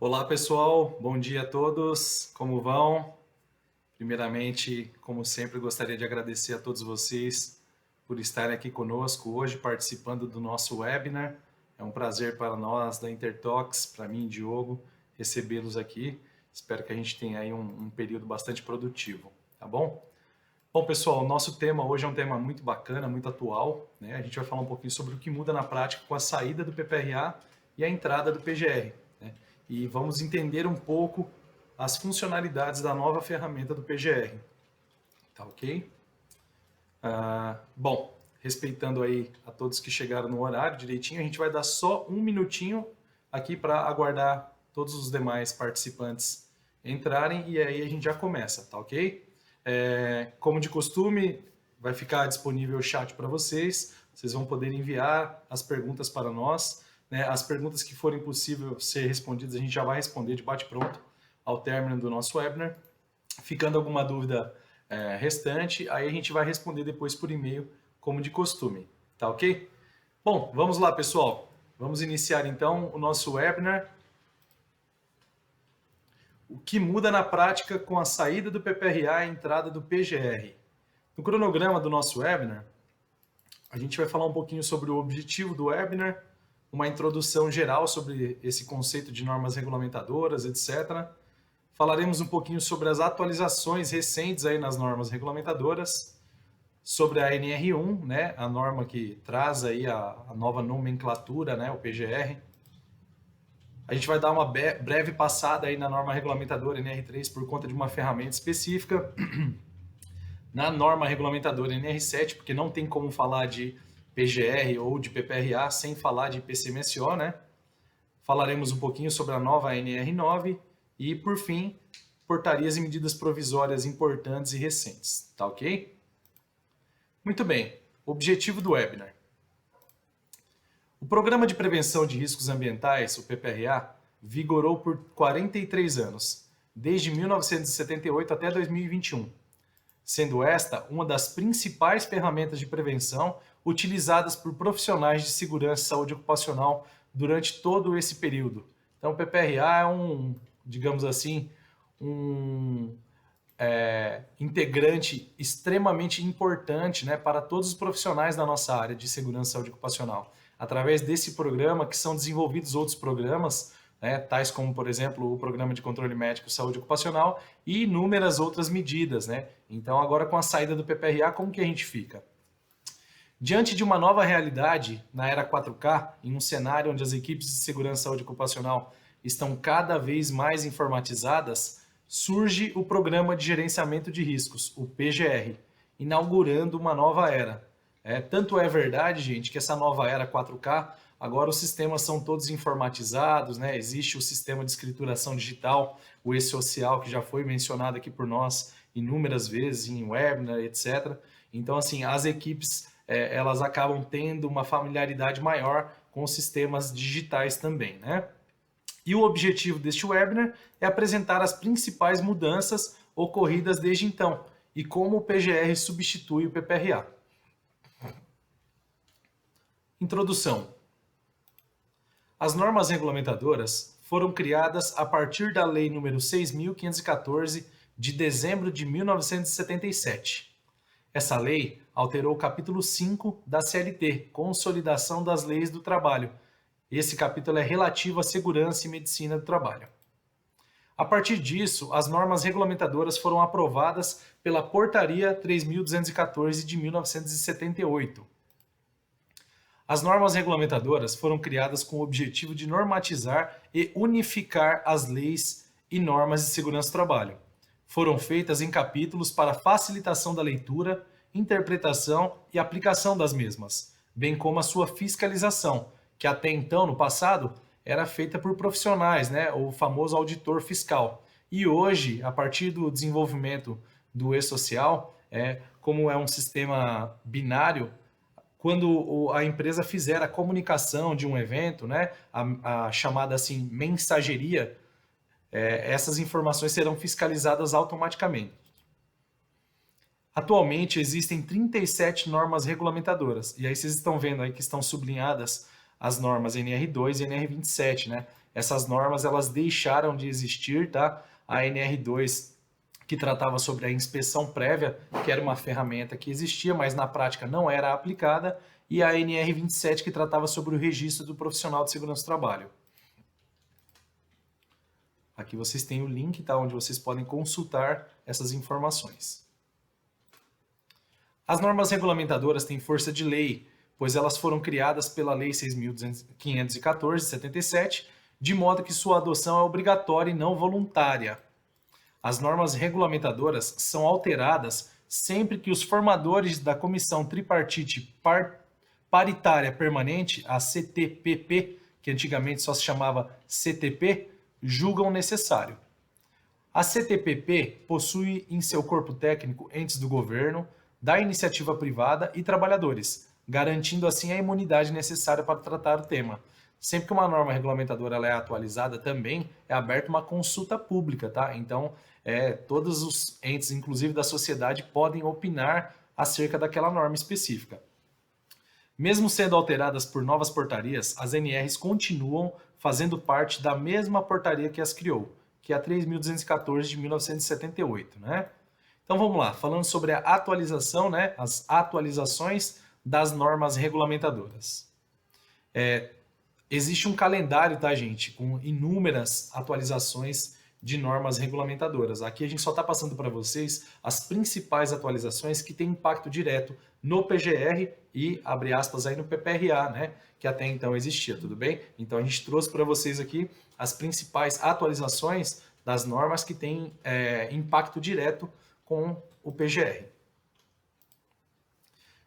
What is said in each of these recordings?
Olá pessoal, bom dia a todos, como vão? Primeiramente, como sempre, gostaria de agradecer a todos vocês por estarem aqui conosco hoje, participando do nosso webinar. É um prazer para nós da Intertalks, para mim, Diogo, recebê-los aqui. Espero que a gente tenha aí um período bastante produtivo, tá bom? Bom pessoal, o nosso tema hoje é um tema muito bacana, muito atual, né? A gente vai falar um pouquinho sobre o que muda na prática com a saída do PPRA e a entrada do PGR, né? E vamos entender um pouco as funcionalidades da nova ferramenta do PGR, tá ok? Bom, respeitando aí a todos que chegaram no horário direitinho, a gente vai dar só um minutinho aqui para aguardar todos os demais participantes entrarem e aí a gente já começa, tá ok? Como de costume, vai ficar disponível o chat para vocês, vocês vão poder enviar as perguntas para nós, né? As perguntas que forem possível ser respondidas, a gente já vai responder de bate-pronto ao término do nosso webinar. Ficando alguma dúvida restante, aí a gente vai responder depois por e-mail, como de costume, tá ok? Bom, vamos lá, pessoal. Vamos iniciar então o nosso webinar. O que muda na prática com a saída do PPRA e a entrada do PGR? No cronograma do nosso webinar, a gente vai falar um pouquinho sobre o objetivo do webinar, uma introdução geral sobre esse conceito de normas regulamentadoras, etc. Falaremos um pouquinho sobre as atualizações recentes aí nas normas regulamentadoras, sobre a NR1, né, a norma que traz aí a nova nomenclatura, né, o PGR. A gente vai dar uma breve passada aí na norma regulamentadora NR3 por conta de uma ferramenta específica. Na norma regulamentadora NR7, porque não tem como falar de PGR ou de PPRA sem falar de IPCMSO, né? Falaremos um pouquinho sobre a nova NR9 e, por fim, portarias e medidas provisórias importantes e recentes, tá ok? Muito bem, objetivo do webinar. O Programa de Prevenção de Riscos Ambientais, o PPRA, vigorou por 43 anos, desde 1978 até 2021, sendo esta uma das principais ferramentas de prevenção utilizadas por profissionais de segurança e saúde ocupacional durante todo esse período. Então, o PPRA é digamos assim, um integrante extremamente importante, né, para todos os profissionais da nossa área de segurança e saúde ocupacional. Através desse programa que são desenvolvidos outros programas, né, tais como, por exemplo, o Programa de Controle Médico e Saúde Ocupacional e inúmeras outras medidas, né? Então, agora com a saída do PPRA, como que a gente fica? Diante de uma nova realidade na era 4K, em um cenário onde as equipes de segurança e saúde ocupacional estão cada vez mais informatizadas, surge o Programa de Gerenciamento de Riscos, o PGR, inaugurando uma nova era. Tanto é verdade, gente, que essa nova era 4K, agora os sistemas são todos informatizados, né? Existe o sistema de escrituração digital, o e-social, que já foi mencionado aqui por nós inúmeras vezes em webinar, etc. Então, assim, as equipes elas acabam tendo uma familiaridade maior com os sistemas digitais também, né? E o objetivo deste webinar é apresentar as principais mudanças ocorridas desde então e como o PGR substitui o PPRA. Introdução. As normas regulamentadoras foram criadas a partir da Lei nº 6.514, de dezembro de 1977. Essa lei alterou o capítulo 5 da CLT, Consolidação das Leis do Trabalho. Esse capítulo é relativo à segurança e medicina do trabalho. A partir disso, as normas regulamentadoras foram aprovadas pela Portaria 3.214 de 1978. As normas regulamentadoras foram criadas com o objetivo de normatizar e unificar as leis e normas de segurança do trabalho. Foram feitas em capítulos para facilitação da leitura, interpretação e aplicação das mesmas, bem como a sua fiscalização, que até então, no passado, era feita por profissionais, né, o famoso auditor fiscal. E hoje, a partir do desenvolvimento do e-social, como é um sistema binário, quando a empresa fizer a comunicação de um evento, né, a chamada assim mensageria, essas informações serão fiscalizadas automaticamente. Atualmente existem 37 normas regulamentadoras, e aí vocês estão vendo aí que estão sublinhadas as normas NR2 e NR27, né? Essas normas, elas deixaram de existir, tá? A NR2, que tratava sobre a inspeção prévia, que era uma ferramenta que existia, mas na prática não era aplicada, e a NR27, que tratava sobre o registro do profissional de segurança do trabalho. Aqui vocês têm o link, tá? Onde vocês podem consultar essas informações. As normas regulamentadoras têm força de lei, pois elas foram criadas pela Lei 6.514, de 77, de modo que sua adoção é obrigatória e não voluntária. As normas regulamentadoras são alteradas sempre que os formadores da Comissão Tripartite Paritária Permanente, a CTPP, que antigamente só se chamava CTP, julgam necessário. A CTPP possui em seu corpo técnico entes do governo, da iniciativa privada e trabalhadores, garantindo assim a imunidade necessária para tratar o tema. Sempre que uma norma regulamentadora ela é atualizada, também é aberta uma consulta pública, tá? Então, todos os entes, inclusive da sociedade, podem opinar acerca daquela norma específica. Mesmo sendo alteradas por novas portarias, as NRs continuam fazendo parte da mesma portaria que as criou, que é a 3.214 de 1978, né? Então vamos lá, falando sobre a atualização, né, as atualizações das normas regulamentadoras. Existe um calendário, tá, gente, com inúmeras atualizações de normas regulamentadoras. Aqui a gente só está passando para vocês as principais atualizações que têm impacto direto no PGR e, abre aspas, aí no PPRA, né, que até então existia, tudo bem? Então a gente trouxe para vocês aqui as principais atualizações das normas que têm impacto direto com o PGR.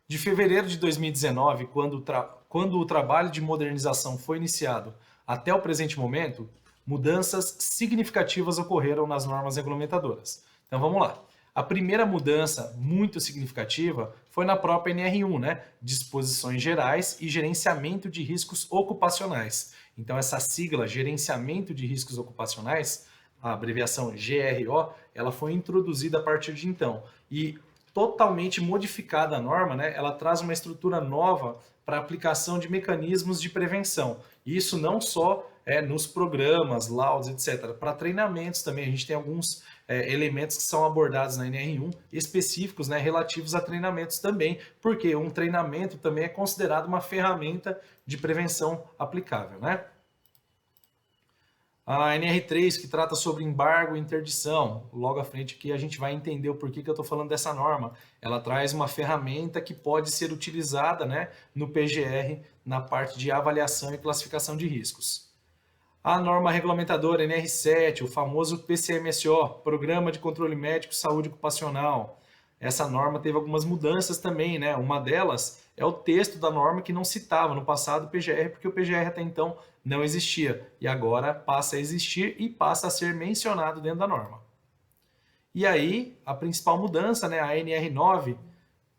De fevereiro de 2019, quando o trabalho de modernização foi iniciado até o presente momento, mudanças significativas ocorreram nas normas regulamentadoras. Então vamos lá. A primeira mudança muito significativa foi na própria NR1, né? Disposições Gerais e Gerenciamento de Riscos Ocupacionais. Então essa sigla, Gerenciamento de Riscos Ocupacionais, a abreviação GRO, ela foi introduzida a partir de então. E totalmente modificada a norma, né? Ela traz uma estrutura nova para aplicação de mecanismos de prevenção. E isso não só nos programas, laudos, etc. Para treinamentos também, a gente tem alguns elementos que são abordados na NR1 específicos, né, relativos a treinamentos também, porque um treinamento também é considerado uma ferramenta de prevenção aplicável, né? A NR3, que trata sobre embargo e interdição. Logo à frente aqui a gente vai entender o porquê que eu estou falando dessa norma. Ela traz uma ferramenta que pode ser utilizada, né, no PGR na parte de avaliação e classificação de riscos. A norma regulamentadora NR7, o famoso PCMSO, Programa de Controle Médico Saúde Ocupacional. Essa norma teve algumas mudanças também, né? Uma delas é o texto da norma que não citava no passado o PGR, porque o PGR até então não existia. E agora passa a existir e passa a ser mencionado dentro da norma. E aí, a principal mudança, né? A NR9,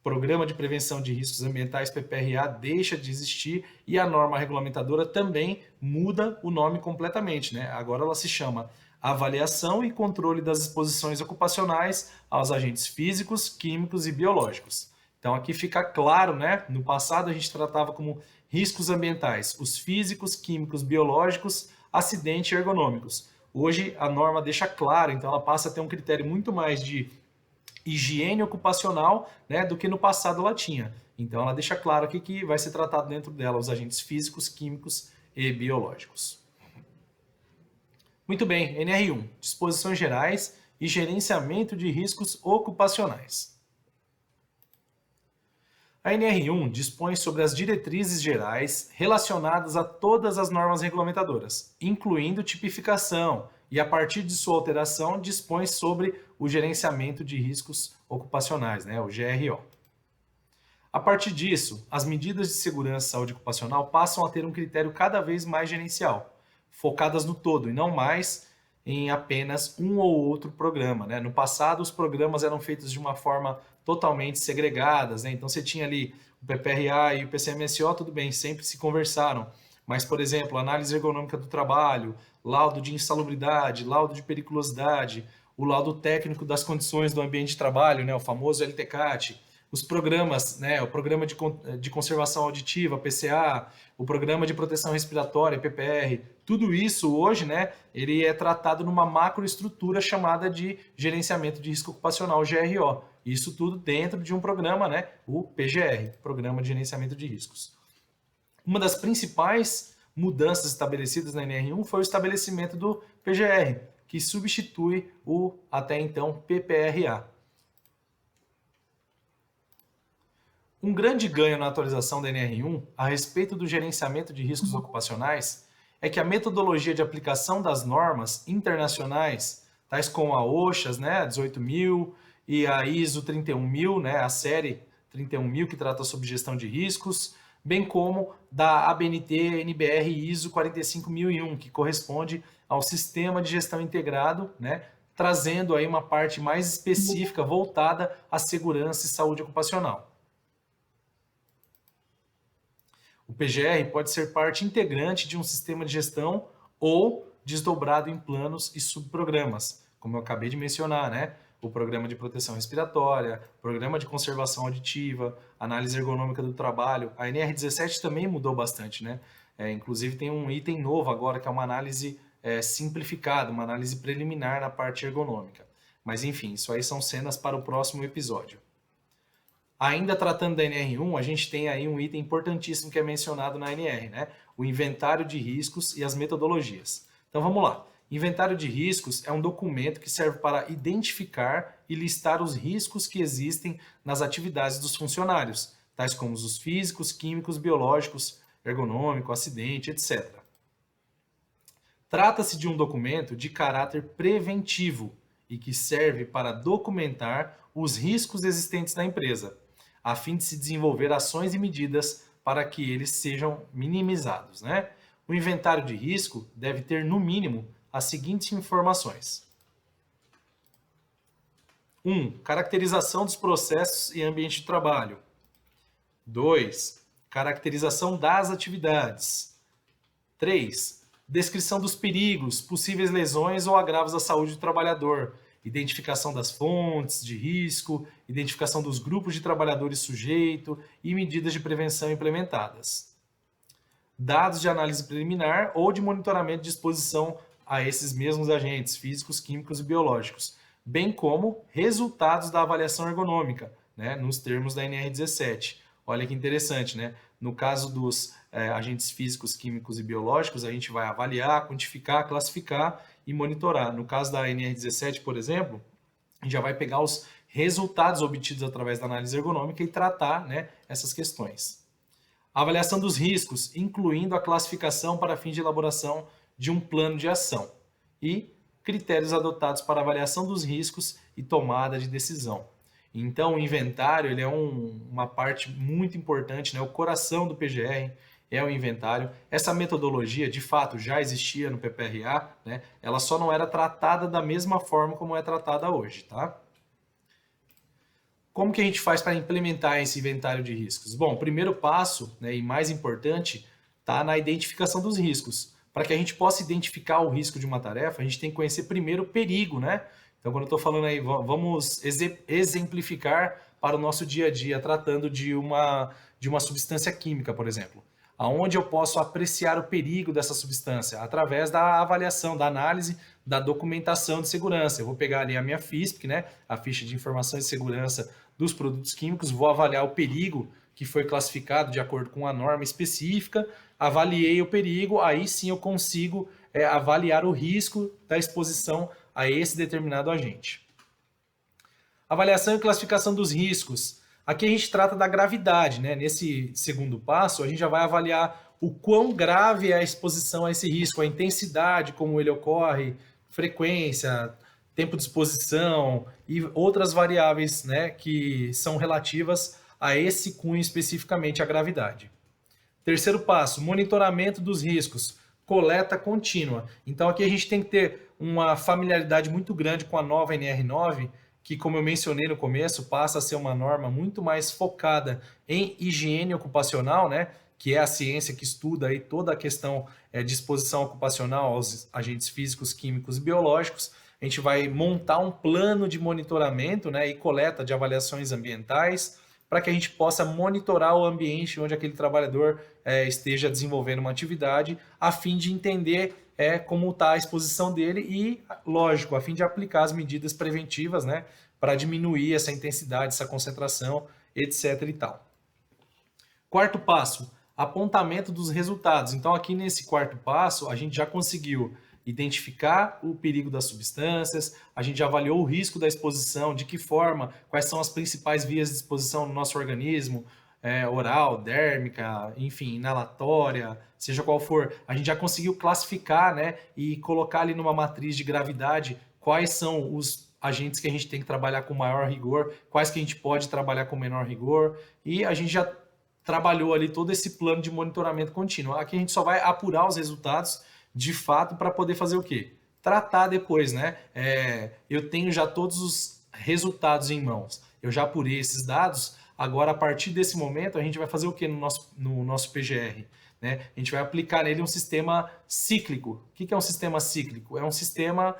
Programa de Prevenção de Riscos Ambientais, PPRA, deixa de existir e a norma regulamentadora também muda o nome completamente, né? Agora ela se chama Avaliação e Controle das Exposições Ocupacionais aos Agentes Físicos, Químicos e Biológicos. Então aqui fica claro, né? No passado a gente tratava como riscos ambientais os físicos, químicos, biológicos, acidentes e ergonômicos. Hoje a norma deixa claro, então ela passa a ter um critério muito mais de higiene ocupacional, né, do que no passado ela tinha. Então ela deixa claro aqui que vai ser tratado dentro dela os agentes físicos, químicos e biológicos. Muito bem, NR1, Disposições Gerais e Gerenciamento de Riscos Ocupacionais. A NR1 dispõe sobre as diretrizes gerais relacionadas a todas as normas regulamentadoras, incluindo tipificação, e a partir de sua alteração dispõe sobre o gerenciamento de riscos ocupacionais, né, o GRO. A partir disso, as medidas de segurança e saúde ocupacional passam a ter um critério cada vez mais gerencial, focadas no todo e não mais em apenas um ou outro programa, né? No passado, os programas eram feitos de uma forma totalmente segregadas, né? Então você tinha ali o PPRA e o PCMSO, tudo bem, sempre se conversaram. Mas, por exemplo, análise ergonômica do trabalho, laudo de insalubridade, laudo de periculosidade, o laudo técnico das condições do ambiente de trabalho, né? O famoso LTCAT, os programas, né, o Programa de Conservação Auditiva, PCA, o Programa de Proteção Respiratória, PPR, tudo isso hoje, né, ele é tratado numa macroestrutura chamada de Gerenciamento de Risco Ocupacional, GRO. Isso tudo dentro de um programa, né, o PGR, Programa de Gerenciamento de Riscos. Uma das principais mudanças estabelecidas na NR1 foi o estabelecimento do PGR, que substitui o até então PPRA. Um grande ganho na atualização da NR1 a respeito do gerenciamento de riscos ocupacionais é que a metodologia de aplicação das normas internacionais, tais como a OSHA, né, a 18.000 e a ISO 31.000, né, a série 31.000 que trata sobre gestão de riscos, bem como da ABNT NBR ISO 45001, que corresponde ao Sistema de Gestão Integrado, né, trazendo aí uma parte mais específica voltada à segurança e saúde ocupacional. O PGR pode ser parte integrante de um sistema de gestão ou desdobrado em planos e subprogramas, como eu acabei de mencionar, né? O Programa de Proteção Respiratória, Programa de Conservação Auditiva, Análise Ergonômica do Trabalho. A NR17 também mudou bastante, né? Inclusive tem um item novo agora, que é uma análise simplificada, uma análise preliminar na parte ergonômica. Mas enfim, isso aí são cenas para o próximo episódio. Ainda tratando da NR1, a gente tem aí um item importantíssimo que é mencionado na NR, né? O inventário de riscos e as metodologias. Então vamos lá. Inventário de riscos é um documento que serve para identificar e listar os riscos que existem nas atividades dos funcionários, tais como os físicos, químicos, biológicos, ergonômico, acidente, etc. Trata-se de um documento de caráter preventivo e que serve para documentar os riscos existentes na empresa, a fim de se desenvolver ações e medidas para que eles sejam minimizados, né? O inventário de risco deve ter, no mínimo, as seguintes informações. 1. Caracterização dos processos e ambiente de trabalho. 2. Caracterização das atividades. 3. Descrição dos perigos, possíveis lesões ou agravos à saúde do trabalhador. Identificação das fontes de risco, identificação dos grupos de trabalhadores sujeitos e medidas de prevenção implementadas. Dados de análise preliminar ou de monitoramento de exposição a esses mesmos agentes físicos, químicos e biológicos, bem como resultados da avaliação ergonômica, né, nos termos da NR17. Olha que interessante, né? No caso dos agentes físicos, químicos e biológicos, a gente vai avaliar, quantificar, classificar e monitorar. No caso da NR17, por exemplo, a gente já vai pegar os resultados obtidos através da análise ergonômica e tratar, né, essas questões. A avaliação dos riscos, incluindo a classificação para fins de elaboração de um plano de ação e critérios adotados para avaliação dos riscos e tomada de decisão. Então, o inventário ele é uma parte muito importante, né? O coração do PGR é o inventário. Essa metodologia, de fato, já existia no PPRA, né? Ela só não era tratada da mesma forma como é tratada hoje, tá? Como que a gente faz para implementar esse inventário de riscos? Bom, o primeiro passo, né, e mais importante, está na identificação dos riscos. Para que a gente possa identificar o risco de uma tarefa, a gente tem que conhecer primeiro o perigo, né? Então, quando eu estou falando aí, vamos exemplificar para o nosso dia a dia, tratando de uma substância química, por exemplo. Aonde eu posso apreciar o perigo dessa substância? Através da avaliação, da análise, da documentação de segurança. Eu vou pegar ali a minha FISP, né? A ficha de informação de segurança dos produtos químicos, vou avaliar o perigo que foi classificado de acordo com a norma específica, avaliei o perigo, aí sim eu consigo avaliar o risco da exposição a esse determinado agente. Avaliação e classificação dos riscos. Aqui a gente trata da gravidade, né? Nesse segundo passo, a gente já vai avaliar o quão grave é a exposição a esse risco, a intensidade, como ele ocorre, frequência, tempo de exposição e outras variáveis, né, que são relativas a esse cunho especificamente, a gravidade. Terceiro passo, monitoramento dos riscos, coleta contínua. Então aqui a gente tem que ter uma familiaridade muito grande com a nova NR9, que, como eu mencionei no começo, passa a ser uma norma muito mais focada em higiene ocupacional, né, que é a ciência que estuda aí toda a questão de exposição ocupacional aos agentes físicos, químicos e biológicos. A gente vai montar um plano de monitoramento, né, e coleta de avaliações ambientais, para que a gente possa monitorar o ambiente onde aquele trabalhador esteja desenvolvendo uma atividade, a fim de entender como está a exposição dele e, lógico, a fim de aplicar as medidas preventivas, né, para diminuir essa intensidade, essa concentração, etc. e tal. Quarto passo, apontamento dos resultados. Então, aqui nesse quarto passo, a gente já conseguiu identificar o perigo das substâncias, a gente já avaliou o risco da exposição, de que forma, quais são as principais vias de exposição no nosso organismo, oral, dérmica, enfim, inalatória, seja qual for. A gente já conseguiu classificar, né, e colocar ali numa matriz de gravidade quais são os agentes que a gente tem que trabalhar com maior rigor, quais que a gente pode trabalhar com menor rigor, e a gente já trabalhou ali todo esse plano de monitoramento contínuo. Aqui a gente só vai apurar os resultados de fato para poder fazer o quê? Tratar depois, né? Eu tenho já todos os resultados em mãos, eu já apurei esses dados, agora a partir desse momento a gente vai fazer o quê no nosso PGR? Né? A gente vai aplicar nele um sistema cíclico. O que é um sistema cíclico? É um sistema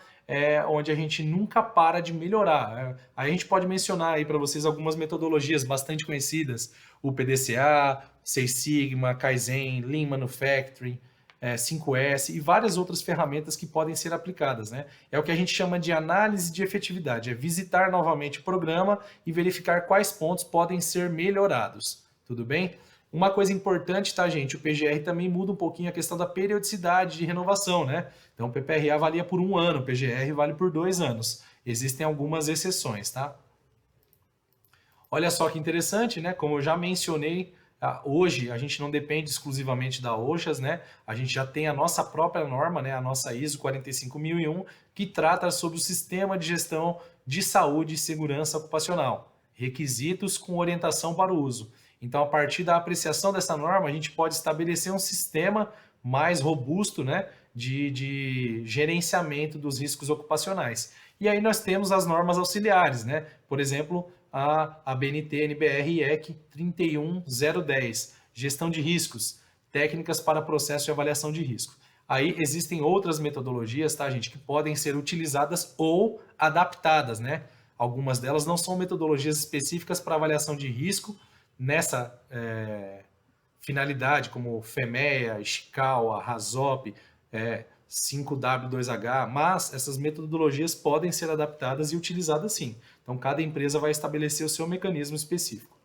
onde a gente nunca para de melhorar. Aí a gente pode mencionar aí para vocês algumas metodologias bastante conhecidas, o PDCA, Six Sigma, Kaizen, Lean Manufacturing, 5S e várias outras ferramentas que podem ser aplicadas, né? É o que a gente chama de análise de efetividade, é visitar novamente o programa e verificar quais pontos podem ser melhorados, tudo bem? Uma coisa importante, tá, gente? O PGR também muda um pouquinho a questão da periodicidade de renovação, né? Então, o PPRA valia por 1 ano, o PGR vale por 2 anos. Existem algumas exceções, tá? Olha só que interessante, né? Como eu já mencionei, hoje a gente não depende exclusivamente da OSHAS, né? A gente já tem a nossa própria norma, né? A nossa ISO 45001, que trata sobre o sistema de gestão de saúde e segurança ocupacional, requisitos com orientação para o uso. Então, a partir da apreciação dessa norma, a gente pode estabelecer um sistema mais robusto, né, de gerenciamento dos riscos ocupacionais. E aí nós temos as normas auxiliares, né? Por exemplo, a BNT NBR EC 31010, gestão de riscos, técnicas para processo de avaliação de risco. Aí existem outras metodologias, tá, gente, que podem ser utilizadas ou adaptadas, né? Algumas delas não são metodologias específicas para avaliação de risco nessa finalidade, como FEMEA, Ishikawa, RASOP, 5W2H, mas essas metodologias podem ser adaptadas e utilizadas sim. Então, cada empresa vai estabelecer o seu mecanismo específico.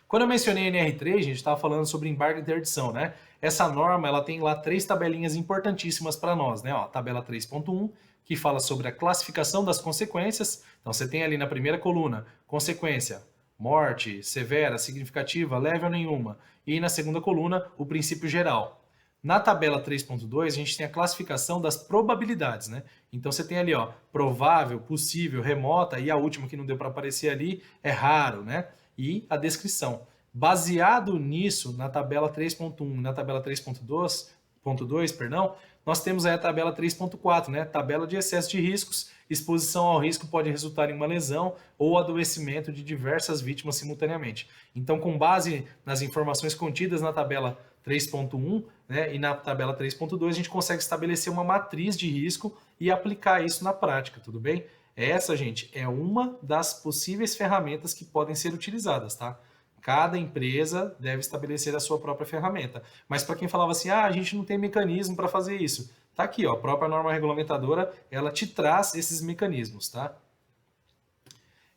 Quando eu mencionei NR3, a gente estava falando sobre embargo e interdição, né? Essa norma, ela tem lá 3 tabelinhas importantíssimas para nós, né? Ó, tabela 3.1, que fala sobre a classificação das consequências. Então, você tem ali na primeira coluna, consequência, morte, severa, significativa, leve ou nenhuma. E na segunda coluna, o princípio geral. Na tabela 3.2, a gente tem a classificação das probabilidades, né? Então você tem ali, ó, provável, possível, remota, e a última que não deu para aparecer ali é raro, né? E a descrição. Baseado nisso, na tabela 3.1 e na tabela 3.2, perdão, nós temos aí a tabela 3.4, né? Tabela de excesso de riscos, exposição ao risco pode resultar em uma lesão ou adoecimento de diversas vítimas simultaneamente. Então, com base nas informações contidas na tabela 3.1, né, e na tabela 3.2, a gente consegue estabelecer uma matriz de risco e aplicar isso na prática, tudo bem? Essa, gente, é uma das possíveis ferramentas que podem ser utilizadas, tá? Cada empresa deve estabelecer a sua própria ferramenta. Mas para quem falava assim, a gente não tem mecanismo para fazer isso, tá aqui, ó, a própria norma regulamentadora, ela te traz esses mecanismos, tá?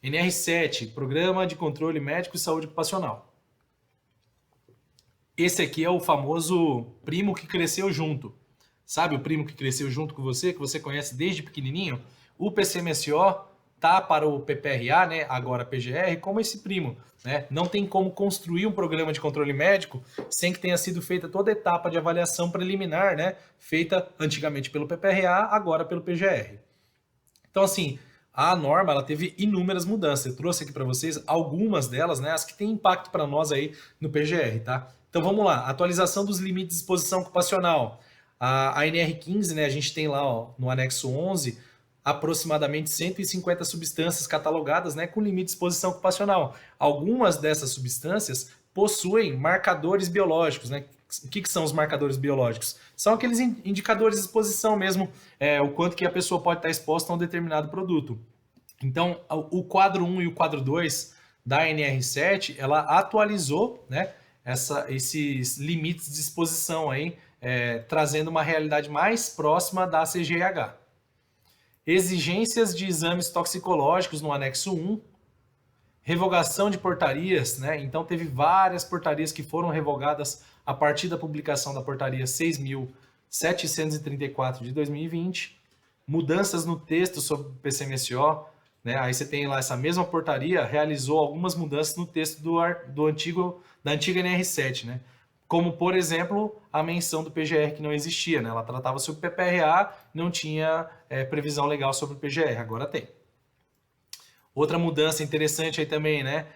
NR7, Programa de Controle Médico e Saúde Ocupacional. Esse aqui é o famoso primo que cresceu junto. Sabe o primo que cresceu junto com você, que você conhece desde pequenininho? O PCMSO tá para o PPRA, né, agora PGR, como esse primo, né? Não tem como construir um programa de controle médico sem que tenha sido feita toda a etapa de avaliação preliminar, né, feita antigamente pelo PPRA, agora pelo PGR. Então, assim, a norma, ela teve inúmeras mudanças. Eu trouxe aqui para vocês algumas delas, né, as que têm impacto para nós aí no PGR, tá? Então, vamos lá. Atualização dos limites de exposição ocupacional. A NR15, né, a gente tem lá, ó, no anexo 11, aproximadamente 150 substâncias catalogadas, né, com limite de exposição ocupacional. Algumas dessas substâncias possuem marcadores biológicos, né? O que são os marcadores biológicos? São aqueles indicadores de exposição mesmo, o quanto que a pessoa pode estar exposta a um determinado produto. Então, o quadro 1 e o quadro 2 da NR7, ela atualizou, né, esses limites de exposição aí, trazendo uma realidade mais próxima da CGH. Exigências de exames toxicológicos no anexo 1, revogação de portarias, né? Então teve várias portarias que foram revogadas a partir da publicação da portaria 6.734 de 2020, mudanças no texto sobre o PCMSO, né? Aí você tem lá essa mesma portaria realizou algumas mudanças no texto da antiga NR7, né? Como, por exemplo, a menção do PGR que não existia, né? Ela tratava sobre PPRA, não tinha previsão legal sobre o PGR, agora tem. Outra mudança interessante aí também, né?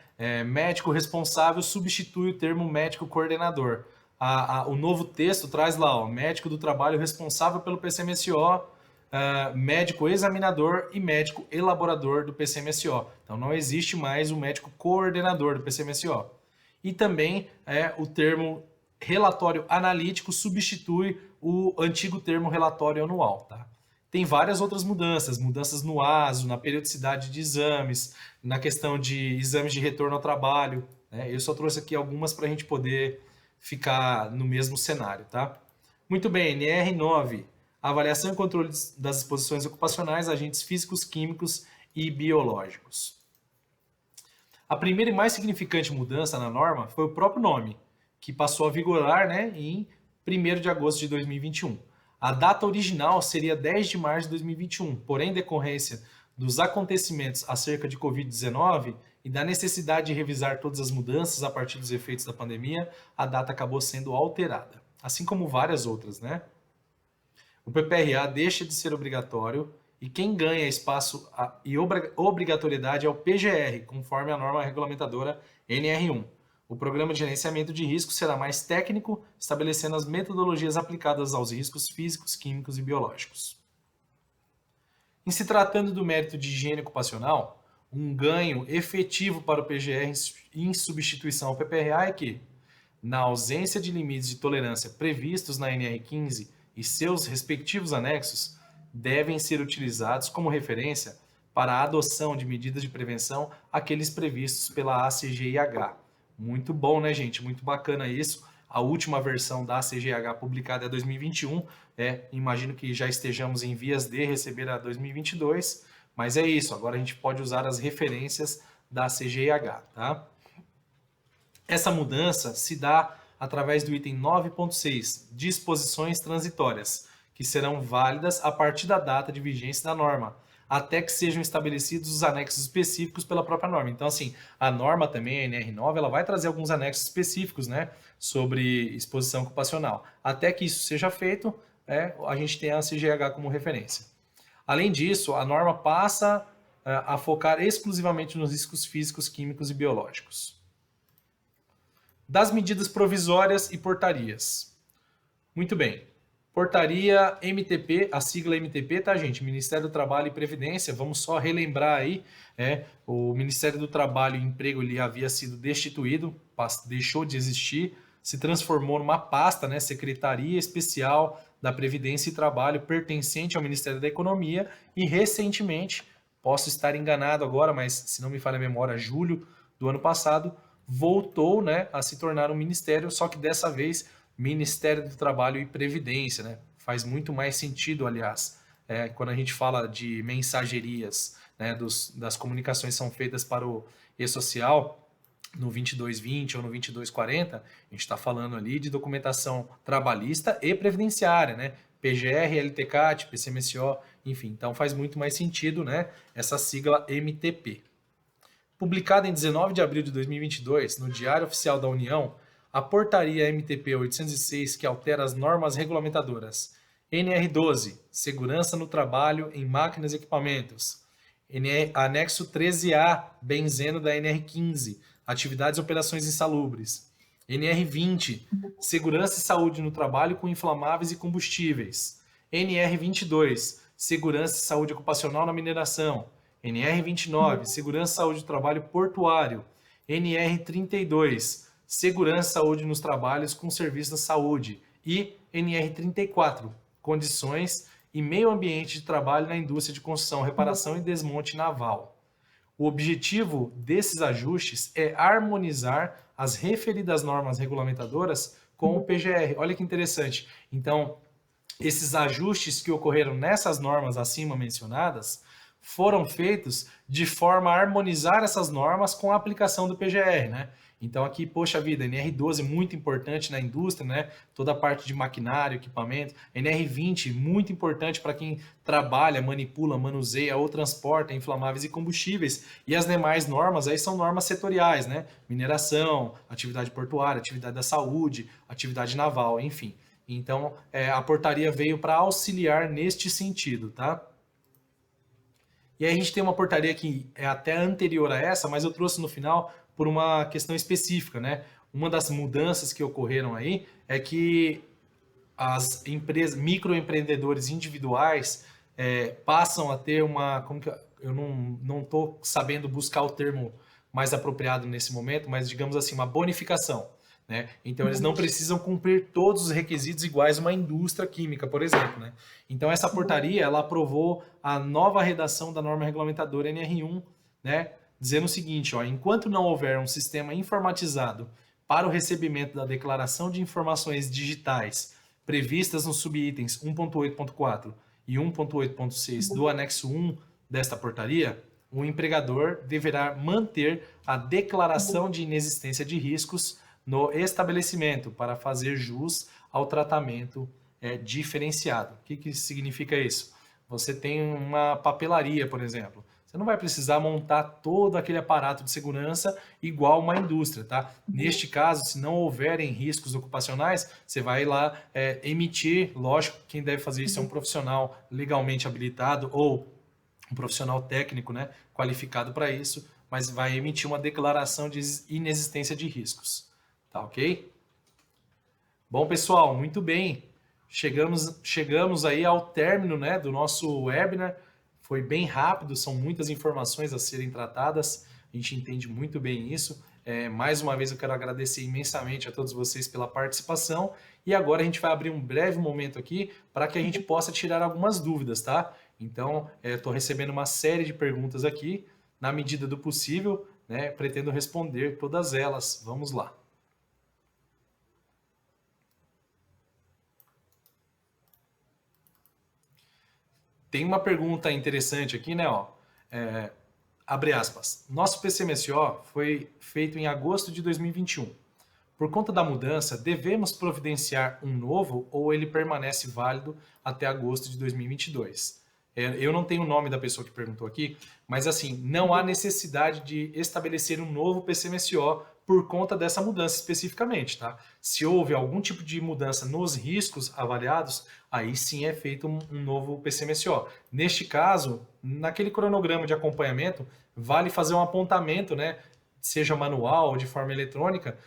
Médico responsável substitui o termo médico coordenador. O novo texto traz lá, ó, médico do trabalho responsável pelo PCMSO, médico examinador e médico elaborador do PCMSO. Então não existe mais o médico coordenador do PCMSO. E também o termo relatório analítico substitui o antigo termo relatório anual, tá? Tem várias outras mudanças no ASO, na periodicidade de exames, na questão de exames de retorno ao trabalho, né? Eu só trouxe aqui algumas para a gente poder ficar no mesmo cenário, tá? Muito bem, NR9, avaliação e controle das exposições ocupacionais, agentes físicos, químicos e biológicos. A primeira e mais significante mudança na norma foi o próprio nome, que passou a vigorar, né, em 1º de agosto de 2021. A data original seria 10 de março de 2021, porém, em decorrência dos acontecimentos acerca de Covid-19 e da necessidade de revisar todas as mudanças a partir dos efeitos da pandemia, a data acabou sendo alterada, assim como várias outras, né? O PPRA deixa de ser obrigatório e quem ganha espaço e obrigatoriedade é o PGR, conforme a norma regulamentadora NR1. O programa de gerenciamento de risco será mais técnico, estabelecendo as metodologias aplicadas aos riscos físicos, químicos e biológicos. Em se tratando do mérito de higiene ocupacional, um ganho efetivo para o PGR em substituição ao PPRA é que, na ausência de limites de tolerância previstos na NR15 e seus respectivos anexos, devem ser utilizados como referência para a adoção de medidas de prevenção aqueles previstos pela ACGIH. Muito bom, né, gente? Muito bacana isso. A última versão da ACGH publicada é 2021. Imagino que já estejamos em vias de receber a 2022, mas é isso. Agora a gente pode usar as referências da ACGH, tá? Essa mudança se dá através do item 9.6, disposições transitórias, que serão válidas a partir da data de vigência da norma, até que sejam estabelecidos os anexos específicos pela própria norma. Então, assim, a norma também, a NR9, ela vai trazer alguns anexos específicos, né, sobre exposição ocupacional. Até que isso seja feito, a gente tem a CGH como referência. Além disso, a norma passa a focar exclusivamente nos riscos físicos, químicos e biológicos. Das medidas provisórias e portarias. Muito bem. Portaria MTP, a sigla MTP, tá, gente? Ministério do Trabalho e Previdência. Vamos só relembrar aí, o Ministério do Trabalho e Emprego ele havia sido destituído, deixou de existir, se transformou numa pasta, né, Secretaria Especial da Previdência e Trabalho, pertencente ao Ministério da Economia, e recentemente, posso estar enganado agora, mas se não me falha a memória, julho do ano passado, voltou, né, a se tornar um ministério, só que dessa vez Ministério do Trabalho e Previdência, né? Faz muito mais sentido, aliás, quando a gente fala de mensagerias, né, das comunicações são feitas para o e-social, no 2220 ou no 2240, a gente está falando ali de documentação trabalhista e previdenciária, né? PGR, LTCAT, PCMSO, enfim, então faz muito mais sentido, né, essa sigla MTP. Publicada em 19 de abril de 2022 no Diário Oficial da União, a Portaria MTP 806, que altera as normas regulamentadoras NR12, Segurança no Trabalho em Máquinas e Equipamentos, Anexo 13A, Benzeno da NR15, Atividades e Operações Insalubres, NR20, Segurança e Saúde no Trabalho com Inflamáveis e Combustíveis, NR22, Segurança e Saúde Ocupacional na Mineração, NR29, Segurança e Saúde do Trabalho Portuário, NR32, Segurança e Saúde nos Trabalhos com Serviços da Saúde e NR34, Condições e Meio Ambiente de Trabalho na Indústria de Construção, Reparação e Desmonte Naval. o objetivo desses ajustes é harmonizar as referidas normas regulamentadoras com o PGR. Olha que interessante. Então, esses ajustes que ocorreram nessas normas acima mencionadas foram feitos de forma a harmonizar essas normas com a aplicação do PGR, né? Então aqui, poxa vida, NR12 muito importante na indústria, né? Toda a parte de maquinário, equipamento. NR20 muito importante para quem trabalha, manipula, manuseia ou transporta inflamáveis e combustíveis. E as demais normas aí são normas setoriais, né? Mineração, atividade portuária, atividade da saúde, atividade naval, enfim. Então, a portaria veio para auxiliar neste sentido, tá? E aí a gente tem uma portaria que é até anterior a essa, mas eu trouxe no final por uma questão específica, né? Uma das mudanças que ocorreram aí é que as empresas, microempreendedores individuais passam a ter uma, como que eu não estou sabendo buscar o termo mais apropriado nesse momento, mas digamos assim, uma bonificação. Né? Então, eles não precisam cumprir todos os requisitos iguais a uma indústria química, por exemplo. Né? Então, essa portaria ela aprovou a nova redação da norma regulamentadora NR1, né? Dizendo o seguinte, ó, enquanto não houver um sistema informatizado para o recebimento da declaração de informações digitais previstas nos subitens 1.8.4 e 1.8.6 do anexo 1 desta portaria, o empregador deverá manter a declaração de inexistência de riscos no estabelecimento para fazer jus ao tratamento diferenciado. O que significa isso? Você tem uma papelaria, por exemplo. Você não vai precisar montar todo aquele aparato de segurança igual uma indústria, tá? Neste caso, se não houverem riscos ocupacionais, você vai lá emitir, lógico, quem deve fazer isso é um profissional legalmente habilitado ou um profissional técnico, né, qualificado para isso, mas vai emitir uma declaração de inexistência de riscos. Tá ok? Bom, pessoal, muito bem. Chegamos aí ao término, né, do nosso webinar. Foi bem rápido, são muitas informações a serem tratadas. A gente entende muito bem isso. Mais uma vez eu quero agradecer imensamente a todos vocês pela participação. E agora a gente vai abrir um breve momento aqui para que a gente possa tirar algumas dúvidas, tá? Então, estou recebendo uma série de perguntas aqui. Na medida do possível, né, pretendo responder todas elas. Vamos lá. Tem uma pergunta interessante aqui, né? Ó, abre aspas. Nosso PCMSO foi feito em agosto de 2021. Por conta da mudança, devemos providenciar um novo ou ele permanece válido até agosto de 2022? Eu não tenho o nome da pessoa que perguntou aqui, mas assim, não há necessidade de estabelecer um novo PCMSO por conta dessa mudança especificamente, tá? Se houve algum tipo de mudança nos riscos avaliados, aí sim é feito um novo PCMSO. Neste caso, naquele cronograma de acompanhamento, vale fazer um apontamento, né? Seja manual ou de forma eletrônica,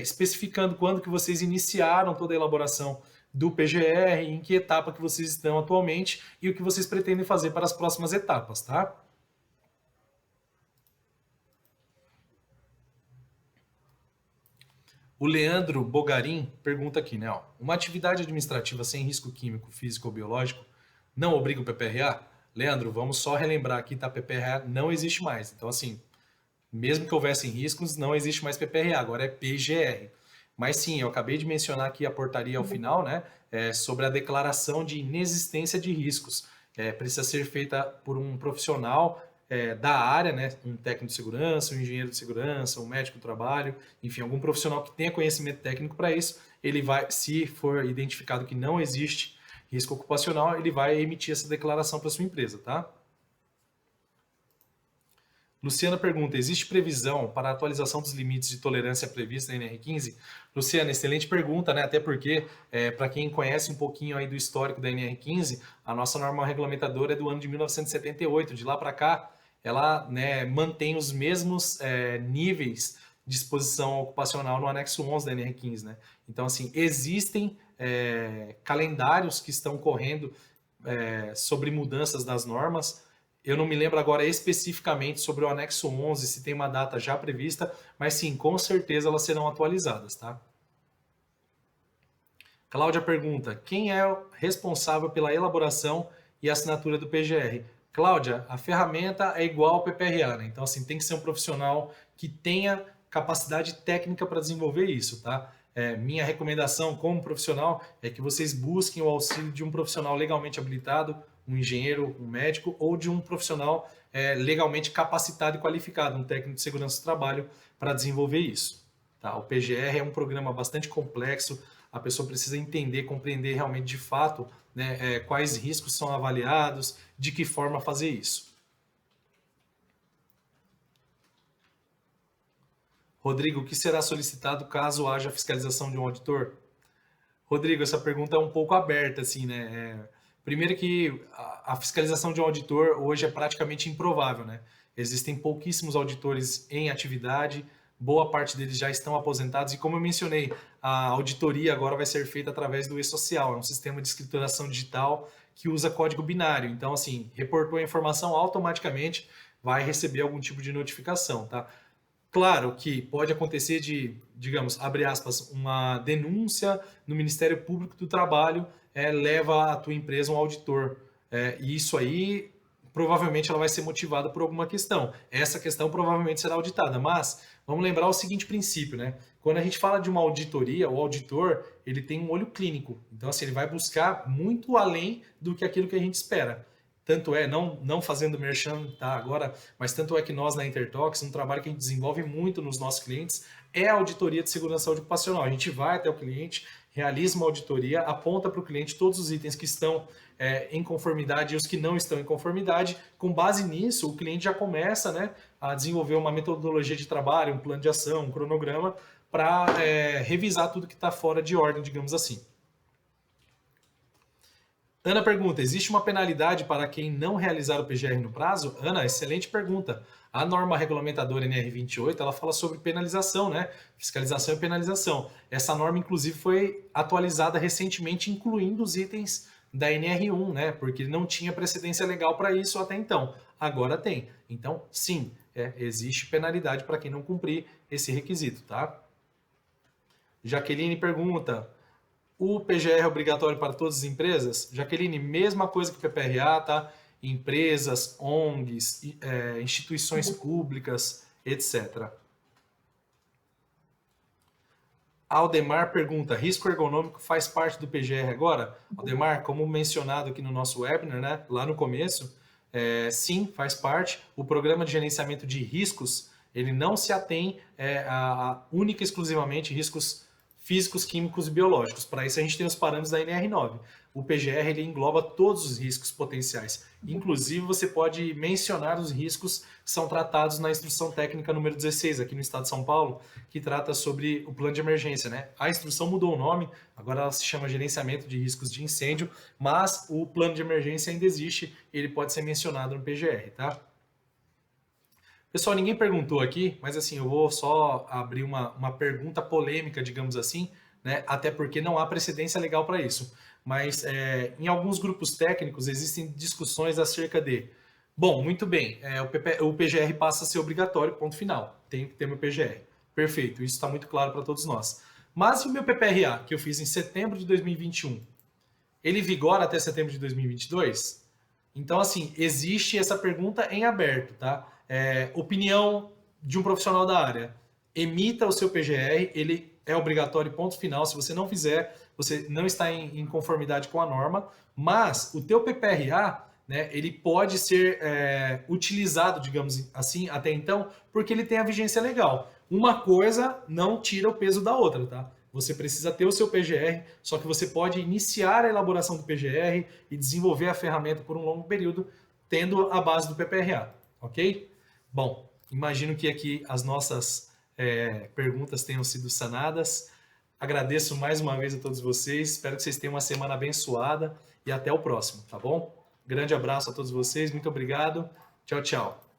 especificando quando que vocês iniciaram toda a elaboração do PGR, em que etapa que vocês estão atualmente e o que vocês pretendem fazer para as próximas etapas, tá? O Leandro Bogarim pergunta aqui, né? Ó, uma atividade administrativa sem risco químico, físico ou biológico não obriga o PPRA? Leandro, vamos só relembrar aqui, tá? PPRA não existe mais. Então, assim, mesmo que houvessem riscos, não existe mais PPRA, agora é PGR. Mas sim, eu acabei de mencionar aqui a portaria ao final, né, sobre a declaração de inexistência de riscos. Precisa ser feita por um profissional da área, né, um técnico de segurança, um engenheiro de segurança, um médico do trabalho, enfim, algum profissional que tenha conhecimento técnico para isso, ele vai, se for identificado que não existe risco ocupacional, ele vai emitir essa declaração para sua empresa, tá? Luciana pergunta, existe previsão para a atualização dos limites de tolerância prevista na NR15? Luciana, excelente pergunta, né? Até porque, para quem conhece um pouquinho aí do histórico da NR15, a nossa norma regulamentadora é do ano de 1978. De lá para cá, ela, né, mantém os mesmos níveis de exposição ocupacional no anexo 11 da NR15, né? Então, assim, existem calendários que estão correndo sobre mudanças das normas. Eu não me lembro agora especificamente sobre o anexo 11, se tem uma data já prevista, mas sim, com certeza elas serão atualizadas, tá? Cláudia pergunta, quem é o responsável pela elaboração e assinatura do PGR? Cláudia, a ferramenta é igual ao PPRA, né? Então, assim, tem que ser um profissional que tenha capacidade técnica para desenvolver isso, tá? Minha recomendação como profissional é que vocês busquem o auxílio de um profissional legalmente habilitado, um engenheiro, um médico, ou de um profissional legalmente capacitado e qualificado, um técnico de segurança do trabalho, para desenvolver isso. Tá? O PGR é um programa bastante complexo, a pessoa precisa entender, compreender realmente de fato, né, quais riscos são avaliados, de que forma fazer isso. Rodrigo, o que será solicitado caso haja fiscalização de um auditor? Rodrigo, essa pergunta é um pouco aberta, assim, né? Primeiro que a fiscalização de um auditor hoje é praticamente improvável, né? Existem pouquíssimos auditores em atividade, boa parte deles já estão aposentados e, como eu mencionei, a auditoria agora vai ser feita através do e-social, é um sistema de escrituração digital que usa código binário. Então, assim, reportou a informação automaticamente vai receber algum tipo de notificação, tá? Claro que pode acontecer de, digamos, abre aspas, uma denúncia no Ministério Público do Trabalho leva a tua empresa um auditor. E isso aí, provavelmente ela vai ser motivada por alguma questão. Essa questão provavelmente será auditada, mas vamos lembrar o seguinte princípio, né? Quando a gente fala de uma auditoria, o auditor, ele tem um olho clínico. Então, assim, ele vai buscar muito além do que aquilo que a gente espera. Tanto é, não fazendo merchan tá, agora, mas tanto é que nós na Intertox, um trabalho que a gente desenvolve muito nos nossos clientes é a auditoria de segurança ocupacional. A gente vai até o cliente, realiza uma auditoria, aponta para o cliente todos os itens que estão em conformidade e os que não estão em conformidade. Com base nisso, o cliente já começa, né, a desenvolver uma metodologia de trabalho, um plano de ação, um cronograma para revisar tudo que está fora de ordem, digamos assim. Ana pergunta, existe uma penalidade para quem não realizar o PGR no prazo? Ana, excelente pergunta. A norma regulamentadora NR28, ela fala sobre penalização, né? Fiscalização e penalização. Essa norma, inclusive, foi atualizada recentemente, incluindo os itens da NR1, né? Porque não tinha precedência legal para isso até então. Agora tem. Então, sim, existe penalidade para quem não cumprir esse requisito, tá? Jaqueline pergunta, o PGR é obrigatório para todas as empresas? Jaqueline, mesma coisa que o PPRA, tá? Empresas, ONGs, instituições públicas, etc. Aldemar pergunta, risco ergonômico faz parte do PGR agora? Aldemar, como mencionado aqui no nosso webinar, né, lá no começo, sim, faz parte. O programa de gerenciamento de riscos, ele não se atém a única e exclusivamente riscos físicos, químicos e biológicos. Para isso a gente tem os parâmetros da NR9. O PGR ele engloba todos os riscos potenciais. Inclusive você pode mencionar os riscos que são tratados na instrução técnica número 16 aqui no estado de São Paulo, que trata sobre o plano de emergência, né? A instrução mudou o nome, agora ela se chama gerenciamento de riscos de incêndio, mas o plano de emergência ainda existe, ele pode ser mencionado no PGR, tá? Pessoal, ninguém perguntou aqui, mas assim, eu vou só abrir uma pergunta polêmica, digamos assim, né? Até porque não há precedência legal para isso. Mas em alguns grupos técnicos existem discussões acerca de, bom, muito bem, o PGR passa a ser obrigatório, ponto final, tem que ter meu PGR. Perfeito, isso está muito claro para todos nós. Mas e o meu PPRA, que eu fiz em setembro de 2021, ele vigora até setembro de 2022? Então, assim, existe essa pergunta em aberto, tá? Opinião de um profissional da área. Emita o seu PGR, ele é obrigatório, ponto final. Se você não fizer, você não está em conformidade com a norma, mas o teu PPRA, né, ele pode ser utilizado, digamos assim, até então, porque ele tem a vigência legal. Uma coisa não tira o peso da outra, tá? Você precisa ter o seu PGR, só que você pode iniciar a elaboração do PGR e desenvolver a ferramenta por um longo período, tendo a base do PPRA, ok? Bom, imagino que aqui as nossas perguntas tenham sido sanadas. Agradeço mais uma vez a todos vocês, espero que vocês tenham uma semana abençoada e até o próximo, tá bom? Grande abraço a todos vocês, muito obrigado, tchau, tchau.